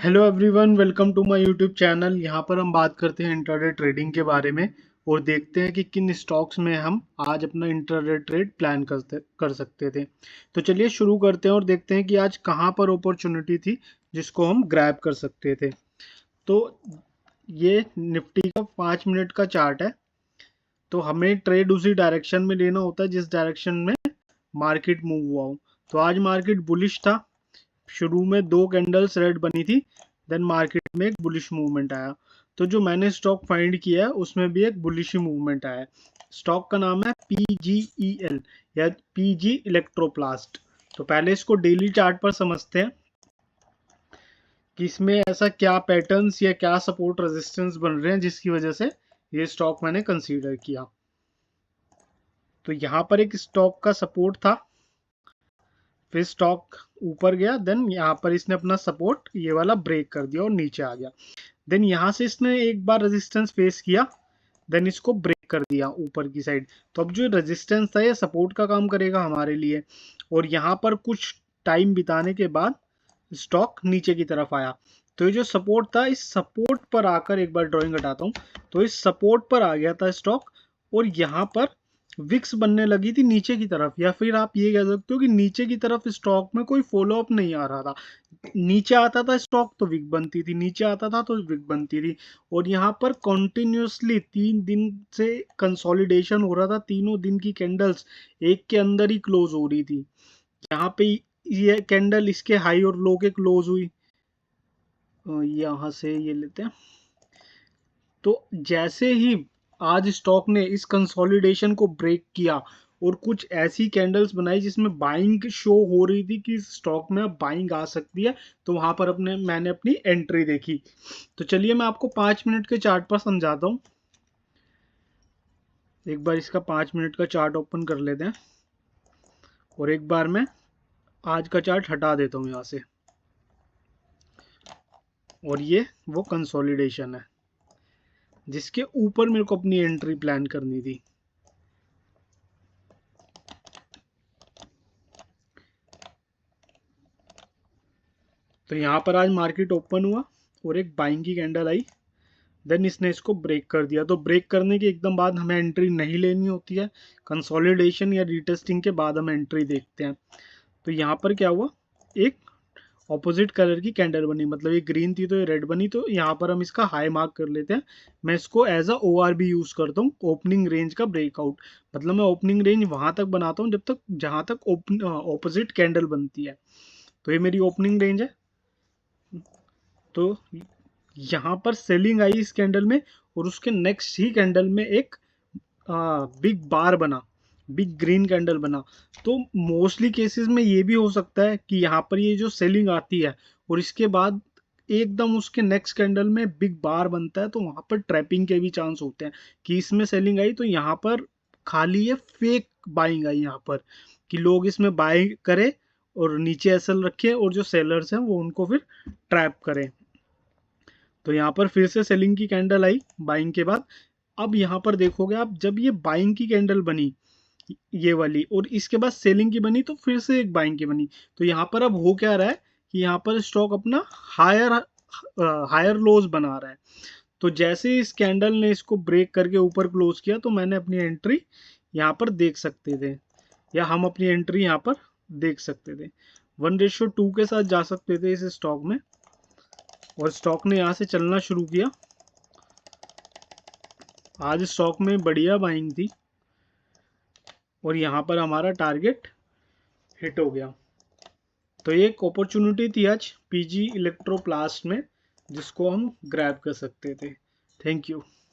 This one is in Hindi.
Hello everyone, welcome to my YouTube channel. यहाँ पर हम बात करते हैं इंट्राडे ट्रेडिंग के बारे में और देखते हैं कि किन स्टॉक्स में हम आज अपना इंट्राडे ट्रेड प्लान कर सकते थे। तो चलिए शुरू करते हैं और देखते हैं कि आज कहाँ पर अपॉर्चुनिटी थी जिसको हम ग्रैब कर सकते थे। तो ये निफ्टी का 5 मिनट का चार्ट है। तो हमें ट्रेड उसी डायरेक्शन में लेना होता है जिस डायरेक्शन में मार्केट मूव हुआ हो। तो आज मार्केट बुलिश था। शुरू में 2 कैंडल्स रेड बनी थी, देन मार्केट में एक बुलिश मूवमेंट आया। तो जो मैंने स्टॉक फाइंड किया है उसमें भी एक बुलिश मूवमेंट आया है। स्टॉक का नाम है PGEL या PG इलेक्ट्रोप्लास्ट। तो पहले इसको डेली चार्ट पर समझते हैं कि इसमें ऐसा क्या पैटर्न्स या क्या सपोर्ट रेजिस्टेंस बन रहे हैं जिसकी वजह से ये स्टॉक मैंने कंसीडर किया। तो यहाँ पर एक स्टॉक का सपोर्ट था, फिर स्टॉक ऊपर गया, देन यहाँ पर इसने अपना सपोर्ट ये वाला ब्रेक कर दिया और नीचे आ गया। देन यहाँ से इसने एक बार रेजिस्टेंस फेस किया, देन इसको ब्रेक कर दिया ऊपर की साइड। तो अब जो रेजिस्टेंस था ये सपोर्ट का काम करेगा हमारे लिए। और यहाँ पर कुछ टाइम बिताने के बाद स्टॉक नीचे की तरफ आया। तो ये जो सपोर्ट था, इस सपोर्ट पर आकर, एक बार ड्राइंग हटाता हूँ, तो इस सपोर्ट पर आ गया था स्टॉक और यहाँ पर विक्स बनने लगी थी नीचे की तरफ, या फिर आप ये कह सकते हो कि नीचे की तरफ स्टॉक में कोई फॉलो अप नहीं आ रहा था। नीचे आता था स्टॉक तो विक बनती थी, नीचे आता था तो विक बनती थी। और यहाँ पर कॉन्टिन्यूसली 3 दिन से कंसोलिडेशन हो रहा था। तीनों दिन की कैंडल्स एक के अंदर ही क्लोज हो रही थी। यहाँ पे ये कैंडल इसके हाई और लो के क्लोज हुई। यहाँ से ये लेते हैं। तो जैसे ही आज स्टॉक ने इस कंसोलिडेशन को ब्रेक किया और कुछ ऐसी कैंडल्स बनाई जिसमें बाइंग शो हो रही थी कि स्टॉक में अब बाइंग आ सकती है, तो वहां पर मैंने अपनी एंट्री देखी। तो चलिए मैं आपको 5 मिनट के चार्ट पर समझाता हूँ। एक बार इसका 5 मिनट का चार्ट ओपन कर लेते हैं और एक बार मैं आज का चार्ट हटा देता हूँ यहाँ से। और ये वो कंसोलिडेशन है जिसके ऊपर मेरे को अपनी एंट्री प्लान करनी थी। तो यहाँ पर आज मार्केट ओपन हुआ और एक बाइंग की कैंडल आई, देन इसने इसको ब्रेक कर दिया। तो ब्रेक करने के एकदम बाद हमें एंट्री नहीं लेनी होती है, कंसोलिडेशन या रीटेस्टिंग के बाद हम एंट्री देखते हैं। तो यहाँ पर क्या हुआ, एक ऑपोजिट कलर की कैंडल बनी, मतलब ये ग्रीन थी तो ये रेड बनी। तो यहाँ पर हम इसका हाई मार्क कर लेते हैं। मैं इसको एज अ ORB यूज करता हूँ, ओपनिंग रेंज का ब्रेकआउट। मतलब मैं ओपनिंग रेंज वहां तक बनाता हूँ जहां तक ऑपोजिट कैंडल बनती है। तो ये मेरी ओपनिंग रेंज है। तो यहाँ पर सेलिंग आई इस कैंडल में और उसके नेक्स्ट ही कैंडल में एक बिग बार बना, बिग ग्रीन कैंडल बना। तो मोस्टली केसेस में ये भी हो सकता है कि यहाँ पर ये जो सेलिंग आती है और इसके बाद एकदम उसके नेक्स्ट कैंडल में बिग बार बनता है, तो वहां पर ट्रैपिंग के भी चांस होते हैं कि इसमें सेलिंग आई तो यहाँ पर खाली ये फेक बाइंग आई यहाँ पर, कि लोग इसमें बाय करें और नीचे एसएल रखें और जो सेलर्स हैं वो उनको फिर ट्रैप करें। तो यहाँ पर फिर से सेलिंग की कैंडल आई बाइंग के बाद। अब यहाँ पर देखोगे आप, जब ये बाइंग की कैंडल बनी ये वाली और इसके बाद सेलिंग की बनी तो फिर से एक बाइंग की बनी। तो यहाँ पर अब हो क्या रहा है कि यहाँ पर स्टॉक अपना हायर लोज बना रहा है। तो जैसे इस कैंडल ने इसको ब्रेक करके ऊपर क्लोज किया तो मैंने अपनी एंट्री यहाँ पर देख सकते थे, या हम अपनी एंट्री यहाँ पर देख सकते थे। 1:2 के साथ जा सकते थे इस स्टॉक में। और स्टॉक ने यहाँ से चलना शुरू किया। आज स्टॉक में बढ़िया बाइंग थी और यहाँ पर हमारा टारगेट हिट हो गया। तो ये एक अपॉर्चुनिटी थी आज PG इलेक्ट्रोप्लास्ट में जिसको हम ग्रैब कर सकते थे। Thank you.